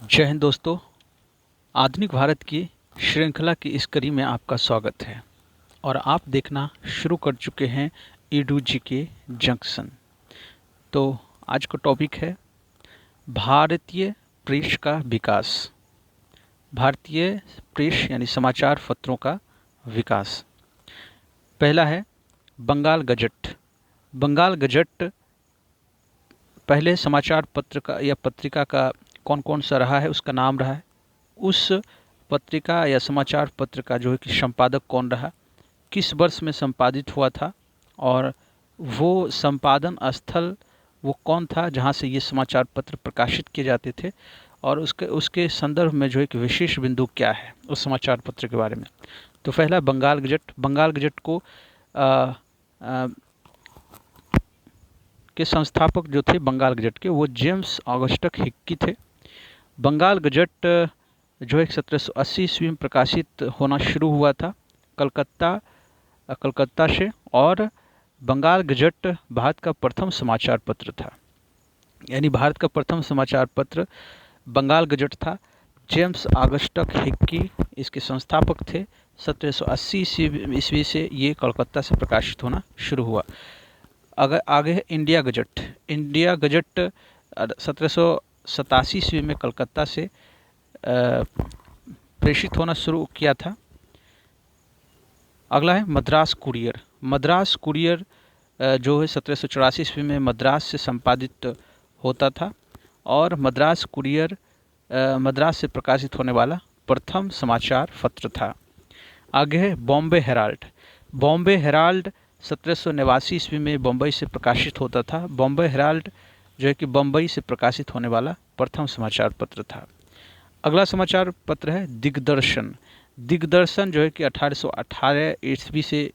जय हिंद दोस्तों। आधुनिक भारत की श्रृंखला की इस कड़ी में आपका स्वागत है और आप देखना शुरू कर चुके हैं ईडू जी के जंक्शन। तो आज का टॉपिक है भारतीय प्रेस का विकास। भारतीय प्रेस यानी समाचार पत्रों का विकास। पहला है बंगाल गजट। बंगाल गजट पहले समाचार पत्र का या पत्रिका का कौन कौन सा रहा है, उसका नाम रहा है। उस पत्रिका या समाचार पत्र का जो है कि संपादक कौन रहा, किस वर्ष में संपादित हुआ था और वो संपादन स्थल वो कौन था जहाँ से ये समाचार पत्र प्रकाशित किए जाते थे, और उसके उसके संदर्भ में जो एक विशेष बिंदु क्या है उस समाचार पत्र के बारे में। तो पहला बंगाल गजट। बंगाल गजट को आ, आ, के संस्थापक जो थे बंगाल गजट के, वो जेम्स ऑगस्टस हिक्की थे। बंगाल गजट जो है 1780 ईस्वी में प्रकाशित होना शुरू हुआ था कलकत्ता से, और बंगाल गजट भारत का प्रथम समाचार पत्र था। यानी भारत का प्रथम समाचार पत्र बंगाल गजट था। जेम्स ऑगस्टस हिक्की इसके संस्थापक थे। 1780 ईस्वी से ये कलकत्ता से प्रकाशित होना शुरू हुआ। अगर आगे है इंडिया गजट। इंडिया गजट 1787 ईस्वी में कलकत्ता से प्रेषित होना शुरू किया था। अगला है मद्रास कुरियर। मद्रास कुरियर जो है 1784 ईस्वी में मद्रास से संपादित होता था, और मद्रास कुरियर मद्रास से प्रकाशित होने वाला प्रथम समाचार पत्र था। आगे है बॉम्बे हेराल्ड। बॉम्बे हेराल्ड 1789 ईस्वी में बम्बई से प्रकाशित होता था। बॉम्बे हेराल्ड जो है कि बम्बई से प्रकाशित होने वाला प्रथम समाचार पत्र था। अगला समाचार पत्र है दिग्दर्शन। दिग्दर्शन जो है कि 1818 ईस्वी से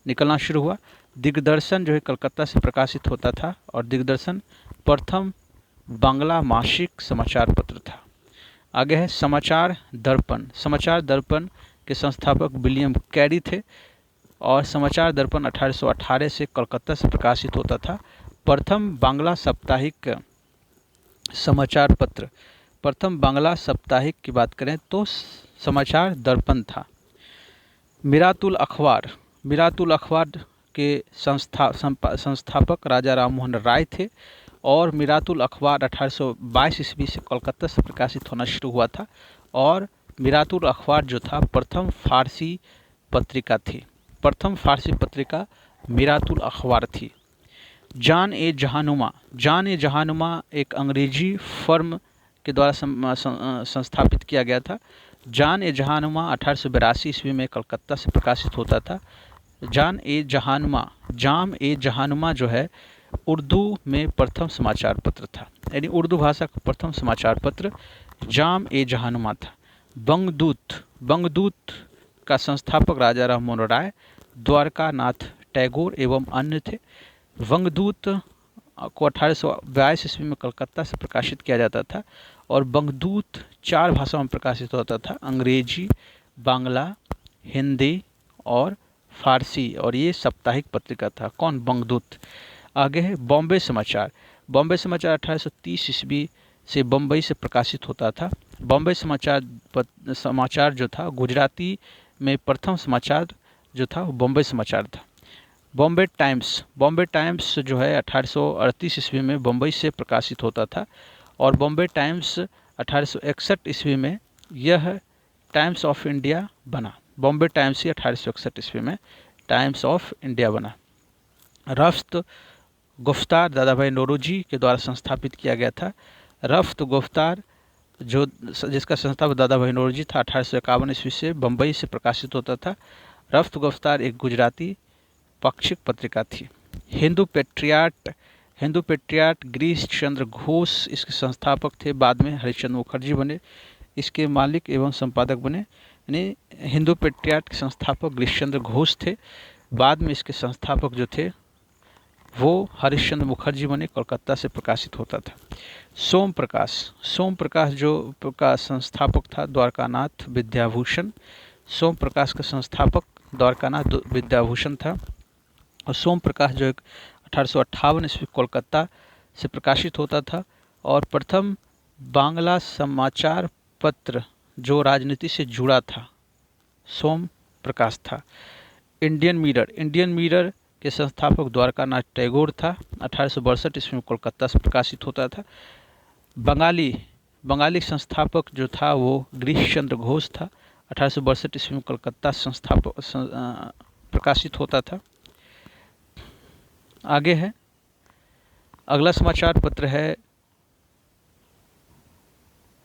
निकलना शुरू हुआ। दिग्दर्शन जो है कलकत्ता से प्रकाशित होता था, और दिग्दर्शन प्रथम बांग्ला मासिक समाचार पत्र था। आगे है समाचार दर्पण। समाचार दर्पण के संस्थापक विलियम कैरी थे, और समाचार दर्पण 1818 से कलकत्ता से प्रकाशित होता था। प्रथम बांग्ला साप्ताहिक समाचार पत्र, प्रथम बांग्ला साप्ताहिक की बात करें तो समाचार दर्पण था। मिरातुल अखबार। मिरातुल अखबार के संस्थापक राजा राम मोहन राय थे, और मिरातुल अखबार 1822 ईस्वी से कलकत्ता से प्रकाशित होना शुरू हुआ था, और मिरातुल अखबार जो था प्रथम फारसी पत्रिका थी। प्रथम फारसी पत्रिका मिरातुल अखबार थी। जान ए जहानुमा। जान ए जहानुमा एक अंग्रेजी फर्म के द्वारा संस्थापित किया गया था। जान ए जहानुमा 1882 ईस्वी में कलकत्ता से प्रकाशित होता था। जान ए जहानुमा जो है उर्दू में प्रथम समाचार पत्र था, यानी उर्दू भाषा का प्रथम समाचार पत्र जाम ए जहानुमा था। बंगदूत। बंगदूत का संस्थापक राजा राम मोहन राय, द्वारका नाथ टैगोर एवं अन्य थे। बंगदूत को 1822 ईस्वी में कलकत्ता से प्रकाशित किया जाता था, और बंगदूत 4 भाषाओं में प्रकाशित होता था, अंग्रेजी, बांग्ला, हिंदी और फारसी, और ये साप्ताहिक पत्रिका था। कौन? बंगदूत। आगे है बॉम्बे समाचार। बॉम्बे समाचार 1830 ईस्वी से बम्बई से प्रकाशित होता था। बॉम्बे समाचार जो था गुजराती में प्रथम समाचार जो था वो बॉम्बे समाचार था। बॉम्बे टाइम्स। बॉम्बे टाइम्स जो है 1838 ईस्वी में बम्बई से प्रकाशित होता था, और बॉम्बे टाइम्स 1861 ईस्वी में यह टाइम्स ऑफ इंडिया बना। बॉम्बे टाइम्स ही 1861 ईस्वी में टाइम्स ऑफ इंडिया बना। रफ्त गुफ्तार दादा भाई नौरोजी के द्वारा संस्थापित किया गया था। रफ्त गुफ्तार जो जिसका संस्थापक दादा भाई नौरोजी था, 1851 ईस्वी से बम्बई से प्रकाशित होता था। रफ्त गुफ्तार एक गुजराती पाक्षिक पत्रिका थी। हिंदू पेट्रियाट। हिंदू पेट्रियाट गिरीश चंद्र घोष इसके संस्थापक थे, बाद में हरिश्चंद्र मुखर्जी बने इसके मालिक एवं संपादक बने। यानी हिंदू पेट्रियाट के संस्थापक गिरीश चंद्र घोष थे, बाद में इसके संस्थापक जो थे वो हरिश्चंद्र मुखर्जी बने, कोलकाता से प्रकाशित होता था। सोम प्रकाश। सोम प्रकाश जो का संस्थापक था द्वारकानाथ विद्याभूषण। सोम प्रकाश का संस्थापक द्वारकानाथ विद्याभूषण था, और सोम प्रकाश जो 1858 ईस्वी कोलकाता से प्रकाशित होता था, और प्रथम बांग्ला समाचार पत्र जो राजनीति से जुड़ा था सोम प्रकाश था। इंडियन मिरर के संस्थापक द्वारकानाथ टैगोर था। 1862 ईस्वी में कोलकाता से प्रकाशित होता था। बंगाली संस्थापक जो था वो गिरीश चंद्र घोष था। 1862 ईस्वी में कोलकाता संस्थापक प्रकाशित होता था। आगे है, अगला समाचार पत्र है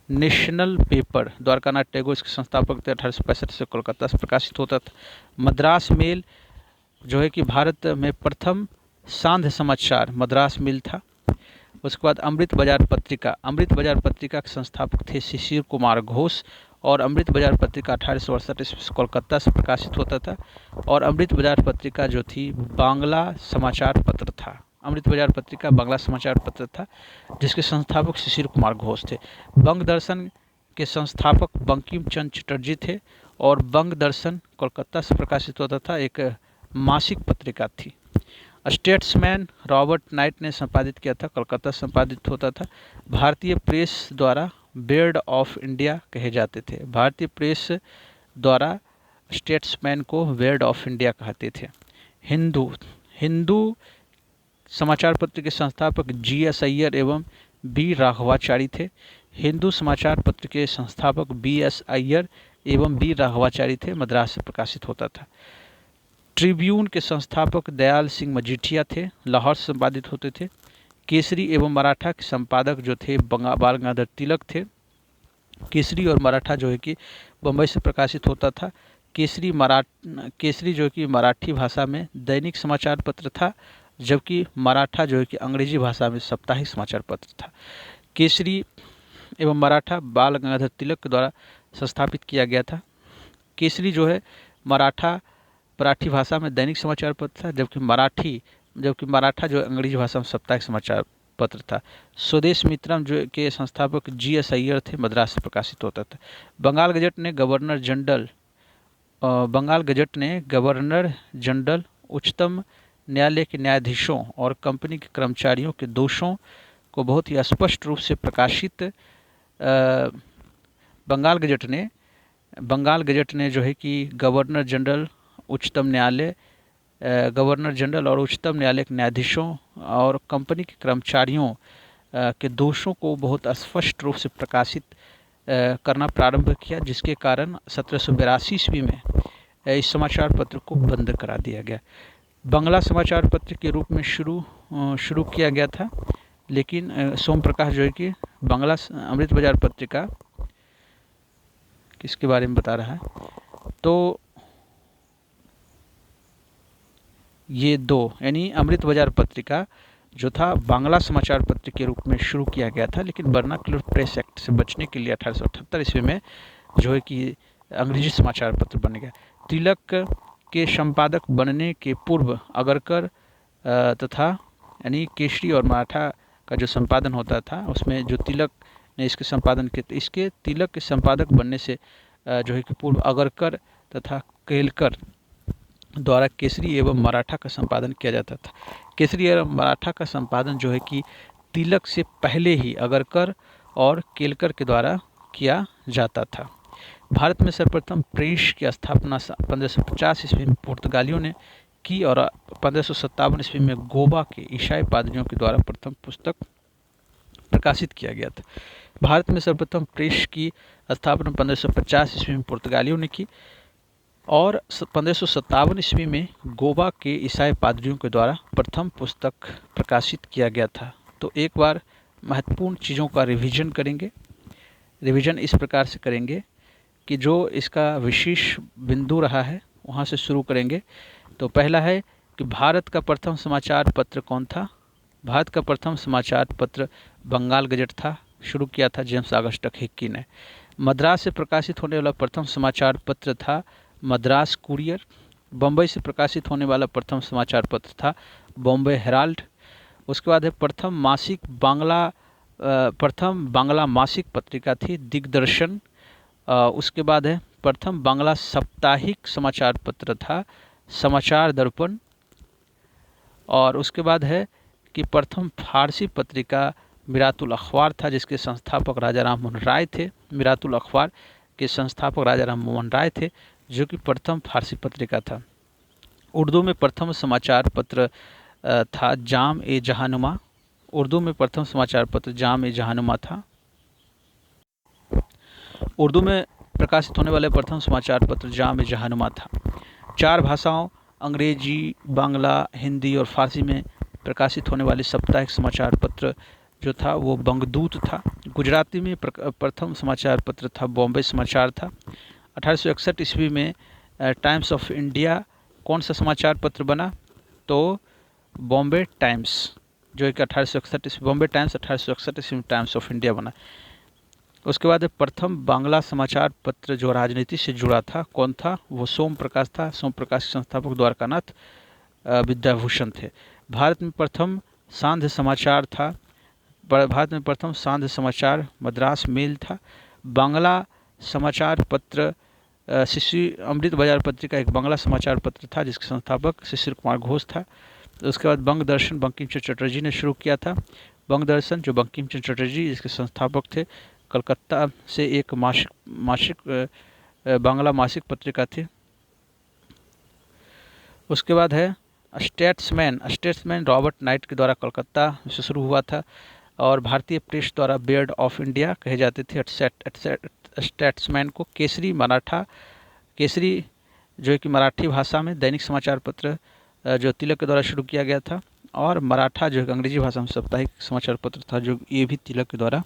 नेशनल पेपर। द्वारकानाथ टैगोर इसके संस्थापक थे। 1865 से कोलकाता से प्रकाशित होता था। मद्रास मेल जो है कि भारत में प्रथम सांध्य समाचार मद्रास मेल था। उसके बाद अमृत बाजार पत्रिका के संस्थापक थे शिशिर कुमार घोष। और अमृत बाजार पत्रिका 1868 ईस्वी कोलकाता से प्रकाशित होता था। और अमृत बाजार पत्रिका जो थी बांग्ला समाचार पत्र था। अमृत बाजार पत्रिका बांग्ला समाचार पत्र था जिसके संस्थापक शिशिर कुमार घोष थे। बंग दर्शन के संस्थापक बंकिम चंद्र चटर्जी थे। और बंग दर्शन कोलकाता से प्रकाशित होता था, एक मासिक पत्रिका थी। स्टेट्समैन रॉबर्ट नाइट ने संपादित किया था, कोलकाता से संपादित होता था। भारतीय प्रेस द्वारा बेर्ड ऑफ इंडिया कहे जाते थे। भारतीय प्रेस द्वारा स्टेट्समैन को बेर्ड ऑफ इंडिया कहते थे। हिंदू समाचार पत्र के संस्थापक GS अय्यर एवं बी राघवाचारी थे। हिंदू समाचार पत्र के संस्थापक BS अय्यर एवं बी राघवाचारी थे। मद्रास से प्रकाशित होता था। ट्रिब्यून के संस्थापक दयाल सिंह मजीठिया थे। लाहौर से संपादित होते थे। केसरी एवं मराठा के संपादक जो थे बाल गंगाधर तिलक थे। केसरी और मराठा जो है कि बम्बई से प्रकाशित होता था। केसरी जो कि मराठी भाषा में दैनिक समाचार पत्र था, जबकि मराठा जो है कि अंग्रेजी भाषा में साप्ताहिक समाचार पत्र था। केसरी एवं मराठा बाल गंगाधर तिलक के द्वारा संस्थापित किया गया था। केसरी जो है मराठी भाषा में दैनिक समाचार पत्र था, जबकि मराठा जो अंग्रेजी भाषा में साप्ताहिक समाचार पत्र था। स्वदेश मित्रम जो के संस्थापक GS अय्यर थे। मद्रास से प्रकाशित होता था। बंगाल गजट ने गवर्नर जनरल उच्चतम न्यायालय के न्यायाधीशों और कंपनी के कर्मचारियों के दोषों को बहुत ही स्पष्ट रूप से प्रकाशित बंगाल गजट ने जो है कि गवर्नर जनरल और उच्चतम न्यायालय के न्यायाधीशों और कंपनी के कर्मचारियों के दोषों को बहुत स्पष्ट रूप से प्रकाशित करना प्रारंभ किया, जिसके कारण 1782 ईस्वी में इस समाचार पत्र को बंद करा दिया गया। बांग्ला समाचार पत्र के रूप में शुरू किया गया था, लेकिन सोम प्रकाश जो है कि बांग्ला अमृत बाजार पत्रिका किसके बारे में बता रहा है, तो ये दो यानी अमृत बाजार पत्रिका जो था बांग्ला समाचार पत्र के रूप में शुरू किया गया था, लेकिन वर्नाक्युलर प्रेस एक्ट से बचने के लिए 1878 ईस्वी में जो है कि अंग्रेजी समाचार पत्र बन गया। तिलक के संपादक बनने के पूर्व अगरकर तथा यानी केसरी और मराठा का जो संपादन होता था उसमें जो तिलक ने इसके संपादन किए, इसके तिलक के संपादक बनने से जो है कि पूर्व अगरकर तथा केलकर द्वारा केसरी एवं मराठा का संपादन किया जाता था। केसरी एवं मराठा का संपादन जो है कि तिलक से पहले ही अगरकर और केलकर के द्वारा किया जाता था। भारत में सर्वप्रथम प्रेस की स्थापना 1550 ईस्वी में पुर्तगालियों ने की और 1557 ईस्वी में गोवा के ईसाई पादरियों के द्वारा प्रथम पुस्तक प्रकाशित किया गया था। भारत में सर्वप्रथम प्रेस की स्थापना 1550 ईस्वी में पुर्तगालियों ने की और 1557 ईस्वी में गोवा के ईसाई पादरियों के द्वारा प्रथम पुस्तक प्रकाशित किया गया था। तो एक बार महत्वपूर्ण चीज़ों का रिवीजन करेंगे। रिवीजन इस प्रकार से करेंगे कि जो इसका विशेष बिंदु रहा है वहाँ से शुरू करेंगे। तो पहला है कि भारत का प्रथम समाचार पत्र कौन था। भारत का प्रथम समाचार पत्र बंगाल गजट था, शुरू किया था जेम्स ऑगस्टस हिक्की ने। मद्रास से प्रकाशित होने वाला प्रथम समाचार पत्र था मद्रास कुरियर। बम्बई से प्रकाशित होने वाला प्रथम समाचार पत्र था बॉम्बे हेराल्ड। उसके बाद है प्रथम बांग्ला मासिक पत्रिका थी दिग्दर्शन। उसके बाद है प्रथम बांग्ला साप्ताहिक समाचार पत्र था समाचार दर्पण। और उसके बाद है कि प्रथम फारसी पत्रिका मिरातुल अखबार था, जिसके संस्थापक राजा राम मोहन राय थे। मिरातुल अखबार के संस्थापक राजा राम मोहन राय थे, जो कि प्रथम फारसी पत्रिका था। उर्दू में प्रथम समाचार पत्र था जाम ए जहानुमा। उर्दू में प्रथम समाचार पत्र जाम ए जहानुमा था। उर्दू में प्रकाशित होने वाले प्रथम समाचार पत्र जाम ए जहानुमा था। 4 भाषाओं अंग्रेजी, बांग्ला, हिंदी और फारसी में प्रकाशित होने वाले साप्ताहिक समाचार पत्र जो था वो बंगदूत था। गुजराती में प्रथम समाचार पत्र था बॉम्बे समाचार था। 1861 ईस्वी में टाइम्स ऑफ इंडिया कौन सा समाचार पत्र बना? तो बॉम्बे टाइम्स, जो एक 1861 ईस्वी बॉम्बे टाइम्स, 1861 ईस्वी में टाइम्स ऑफ इंडिया बना। उसके बाद प्रथम बांग्ला समाचार पत्र जो राजनीति से जुड़ा था कौन था? वो सोम प्रकाश था। सोम प्रकाश के संस्थापक द्वारकानाथ विद्याभूषण थे। भारत में प्रथम सांध्य समाचार था। भारत में प्रथम सांध्य समाचार मद्रास मेल था। बांग्ला समाचार पत्र शिशिर अमृत बाजार पत्रिका एक बांग्ला समाचार पत्र था, जिसके संस्थापक शिशिर कुमार घोष था। उसके बाद बंग दर्शन बंकिम चंद्र चटर्जी ने शुरू किया था। बंग दर्शन जो बंकिम चंद्र चटर्जी जिसके संस्थापक थे, कलकत्ता से एक मासिक बांग्ला मासिक पत्रिका थी। उसके बाद है स्टेट्समैन रॉबर्ट नाइट के द्वारा कलकत्ता से शुरू हुआ था और भारतीय प्रेस द्वारा बेयर्ड ऑफ इंडिया कहे जाते थे स्टेट्समैन को। केसरी जो कि मराठी भाषा में दैनिक समाचार पत्र जो तिलक के द्वारा शुरू किया गया था, और मराठा जो अंग्रेजी भाषा में साप्ताहिक समाचार पत्र था, जो ये भी तिलक के द्वारा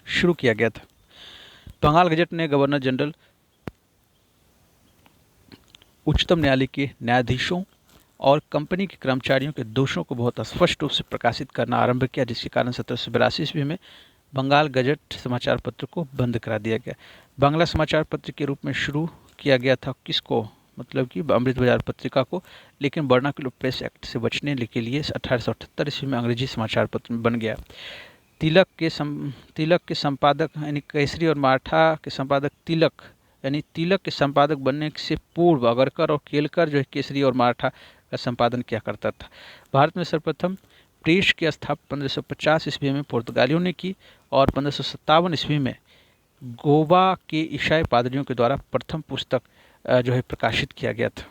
शुरू किया गया था। बंगाल गजट ने गवर्नर जनरल, उच्चतम न्यायालय के न्यायाधीशों और कंपनी के कर्मचारियों के दोषों को बहुत स्पष्ट रूप से प्रकाशित करना आरंभ किया, जिसके कारण 1782 ईस्वी में बंगाल गजट समाचार पत्र को बंद करा दिया गया। बांग्ला समाचार पत्र के रूप में शुरू किया गया था किसको? मतलब कि अमृत बाजार पत्रिका को, लेकिन वर्नाक्युलर प्रेस एक्ट से बचने के लिए 1878 ईस्वी में अंग्रेजी समाचार पत्र बन गया। तिलक के संपादक यानी केसरी और मराठा के संपादक तिलक के संपादक बनने से पूर्व अगरकर और केलकर जो है केसरी और मराठा का संपादन किया करता था। भारत में सर्वप्रथम प्रेस की स्थापना 1550 ईस्वी में पुर्तगालियों ने की और 1557 ईस्वी में गोवा के ईसाई पादरियों के द्वारा प्रथम पुस्तक जो है प्रकाशित किया गया था।